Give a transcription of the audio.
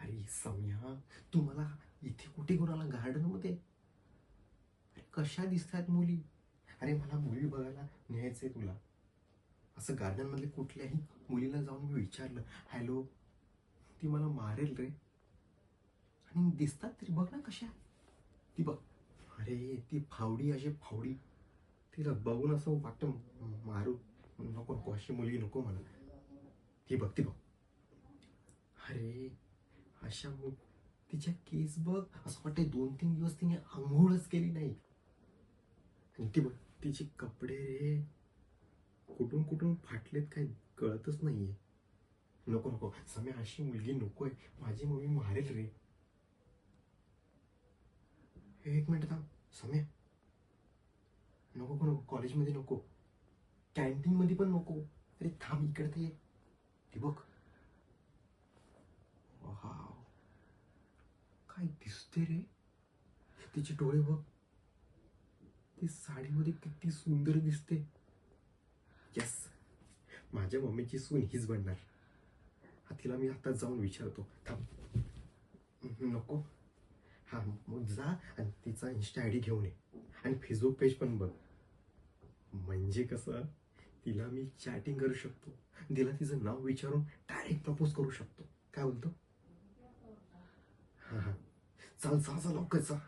अरे सौम्या, तू मला इथे कुठे घेऊन आला गार्डन मध्ये? अरे कशा दिसतात मुली? अरे मला मुली बघायला न्यायचंय तुला. असं गार्डन मध्ये कुठल्याही मुलीला जाऊन मी विचारलं हॅलो, ती मला मारेल रे. आणि दिसतात तरी बघ ना कशा. ती बघ, अरे ती फावडी, अशी फावडी. तिला बघून असं वाटतं मारू. नको नको, अशी मुलगी नको मला. ती बघ, ती बघ. अरे अशा तिच्या केस बघ, असं वाटतंय 2-3 दिवस तिने आंघोळच केली नाही. आणि ती बघ, तिचे कपडे रे कुठून कुठून फाटलेत काय कळतच नाहीये. नको नको समय, अशी मुलगी नकोय. माझी मम्मी मारेल रे. एक मिनिट थांब समय. नको नको, कॉलेजमध्ये नको, कॅन्टीन मध्ये पण नको. अरे थांब, इकडे ते ती बघ. वाव, काय दिसते रे. तिचे डोळे बघ, ती साडीमध्ये किती सुंदर दिसते. यस, माझ्या मम्मीची सून हीच बनणार. हा, तिला मी आता जाऊन विचारतो. थांब. नको. हा, मग जा आणि तिचा इन्स्टा आय डी घेऊन ये आणि फेसबुक पेज पण बघ. म्हणजे कसं, तिला मी चॅटिंग करू शकतो, तिला तिचं नाव विचारून डायरेक्ट प्रपोज करू शकतो. काय बोलतो? हा हा, चल जा जा लवकर जा.